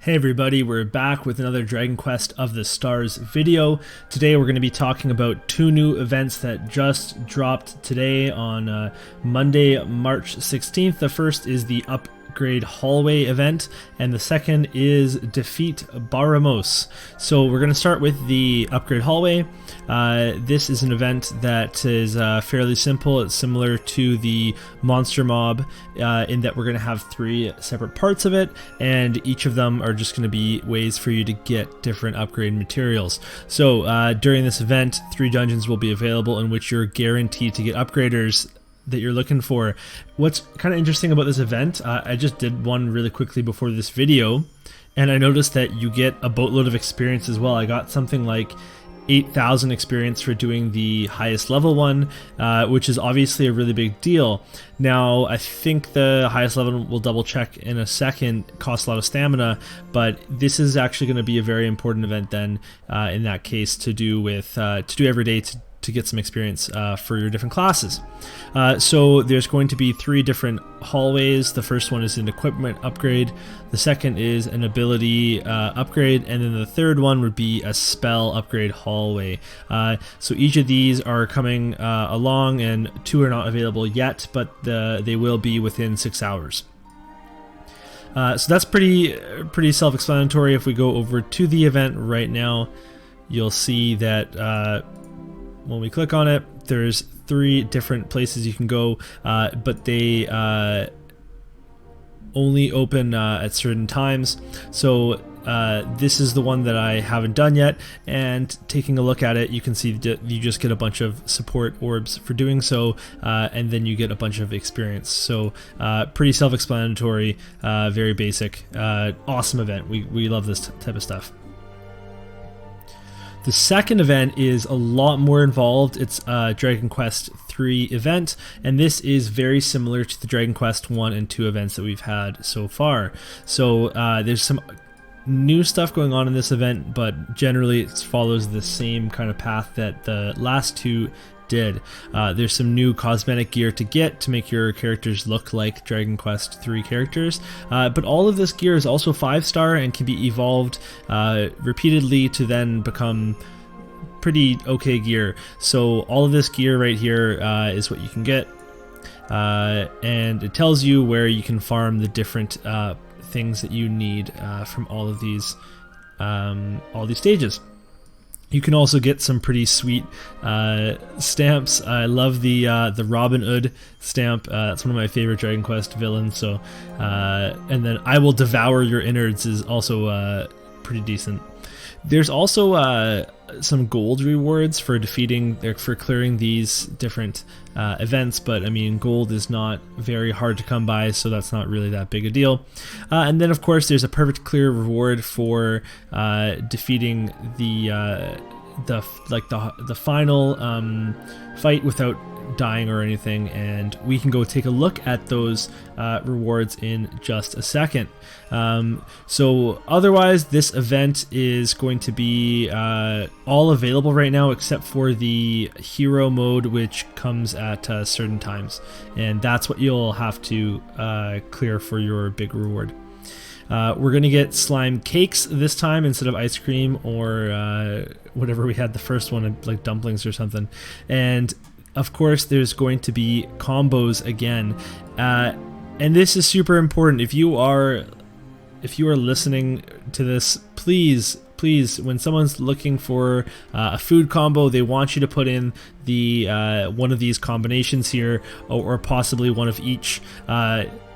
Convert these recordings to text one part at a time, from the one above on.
Hey everybody, we're back with another Dragon Quest of the Stars video. Today we're going to be talking about two new events that just dropped today on Monday, March 16th. The first is the Upgrade Hallway event, and the second is Defeat Baramos. So we're going to start with the Upgrade Hallway. This is an event that is fairly simple. It's similar to the Monster Mob in that we're going to have three separate parts of it, and each of them are just going to be ways for you to get different upgrade materials. So during this event, 3 dungeons will be available in which you're guaranteed to get upgraders that you're looking for. What's kind of interesting about this event, I just did one really quickly before this video, and I noticed that you get a boatload of experience as well. I got something like 8,000 experience for doing the highest level one, which is obviously a really big deal. Now, I think the highest level, we'll double check in a second, costs a lot of stamina, but this is actually going to be a very important event then in that case to do with to do every day to get some experience for your different classes. So there's going to be 3 different hallways. The first one is an equipment upgrade, the second is an ability upgrade, and then the third one would be a spell upgrade hallway. So each of these are coming along, and 2 are not available yet, but they will be within 6 hours. So that's pretty self-explanatory. If we go over to the event right now, you'll see that when we click on it, there's 3 different places you can go, but they only open at certain times. So this is the one that I haven't done yet, and taking a look at it, you can see that you just get a bunch of support orbs for doing so, and then you get a bunch of experience. So pretty self-explanatory, very basic, awesome event. We love this type of stuff. The second event is a lot more involved. It's a Dragon Quest III event, and this is very similar to the Dragon Quest I and II events that we've had so far. So there's some new stuff going on in this event, but generally it follows the same kind of path that the last 2 did. There's some new cosmetic gear to get to make your characters look like Dragon Quest III characters, but all of this gear is also 5-star and can be evolved repeatedly to then become pretty okay gear. So all of this gear right here is what you can get, and it tells you where you can farm the different things that you need from all of these stages. You can also get some pretty sweet stamps. I love the Robin Hood stamp. It's one of my favorite Dragon Quest villains. So, and then I will devour your innards is also pretty decent. There's also some gold rewards for clearing these different events, but I mean, gold is not very hard to come by, so that's not really that big a deal. And then of course there's a perfect clear reward for defeating the final fight without dying or anything, and we can go take a look at those rewards in just a second. So otherwise, this event is going to be all available right now except for the hero mode, which comes at certain times, and that's what you'll have to clear for your big reward. We're going to get slime cakes this time instead of ice cream or whatever we had the first one, like dumplings or something. And of course, there's going to be combos again, and this is super important. If you are listening to this, please, when someone's looking for a food combo, they want you to put in the one of these combinations here, or possibly one of each,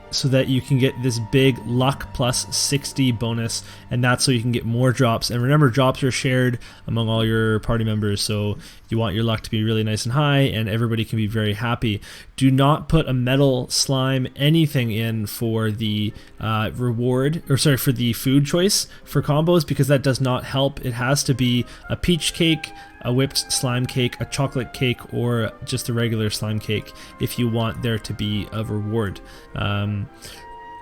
so that you can get this big luck plus 60 bonus, and that's so you can get more drops. And remember, drops are shared among all your party members, so you want your luck to be really nice and high, and everybody can be very happy. Do not put a metal, slime, anything in for the for the food choice for combos, because that does not help. It has to be a peach cake, a whipped slime cake, a chocolate cake, or just a regular slime cake if you want there to be a reward.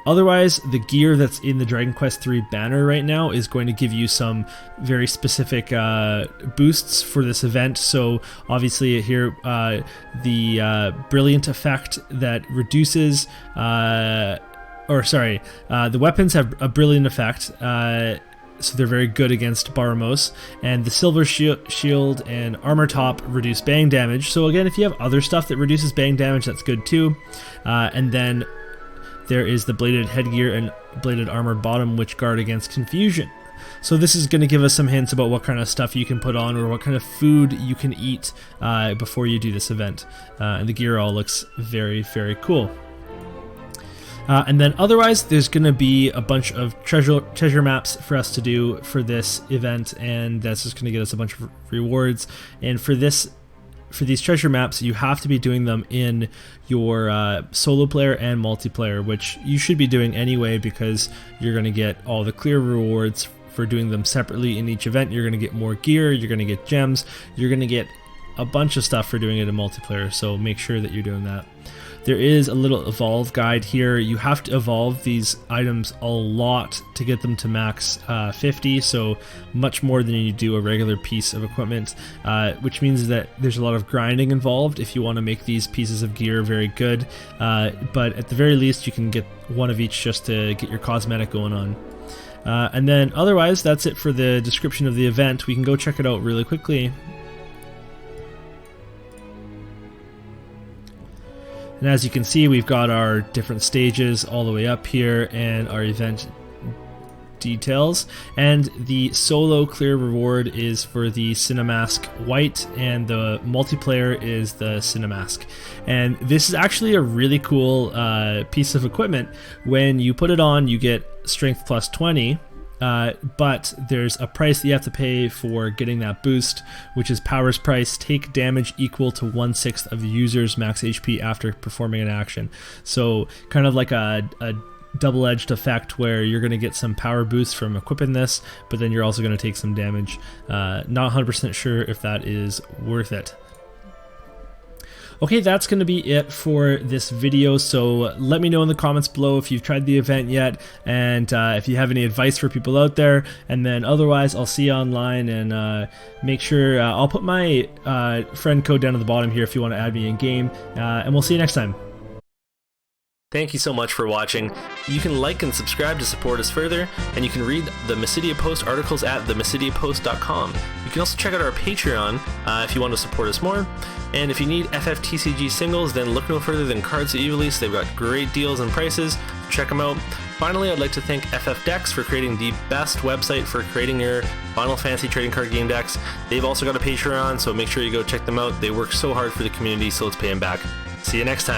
Otherwise, the gear that's in the Dragon Quest III banner right now is going to give you some very specific boosts for this event. So obviously here, the brilliant effect that reduces the weapons have a brilliant effect. So they're very good against Baramos, and the silver shield and armor top reduce bang damage. So again, if you have other stuff that reduces bang damage, that's good too. And then there is the bladed headgear and bladed armored bottom, which guard against confusion. So this is going to give us some hints about what kind of stuff you can put on or what kind of food you can eat before you do this event. And the gear all looks very, very cool. And then otherwise, there's going to be a bunch of treasure maps for us to do for this event, and that's just going to get us a bunch of rewards. And for these treasure maps, you have to be doing them in your solo player and multiplayer, which you should be doing anyway because you're going to get all the clear rewards for doing them separately in each event. You're going to get more gear, you're going to get gems, you're going to get a bunch of stuff for doing it in multiplayer, so make sure that you're doing that. There is a little evolve guide here. You have to evolve these items a lot to get them to max 50, so much more than you do a regular piece of equipment, which means that there's a lot of grinding involved if you want to make these pieces of gear very good, but at the very least you can get one of each just to get your cosmetic going on. And then otherwise, that's it for the description of the event. We can go check it out really quickly. And as you can see, we've got our different stages all the way up here and our event details. And the solo clear reward is for the Cinemask White, and the multiplayer is the Cinemask. And this is actually a really cool piece of equipment. When you put it on, you get strength plus 20. But there's a price that you have to pay for getting that boost, which is Power's price. Take damage equal to 1/6 of the user's max HP after performing an action. So kind of like a double-edged effect where you're going to get some power boost from equipping this, but then you're also going to take some damage. Not 100% sure if that is worth it. Okay, that's going to be it for this video, so let me know in the comments below if you've tried the event yet, and if you have any advice for people out there, and then otherwise I'll see you online, and make sure, I'll put my friend code down at the bottom here if you want to add me in game, and we'll see you next time. Thank you so much for watching. You can like and subscribe to support us further, and you can read the Mysidia Post articles at themysidiapost.com. You can also check out our Patreon if you want to support us more. And if you need FFTCG singles, then look no further than Cards That You Release. They've got great deals and prices. Check them out. Finally, I'd like to thank FF Decks for creating the best website for creating your Final Fantasy trading card game decks. They've also got a Patreon, so make sure you go check them out. They work so hard for the community, so let's pay them back. See you next time.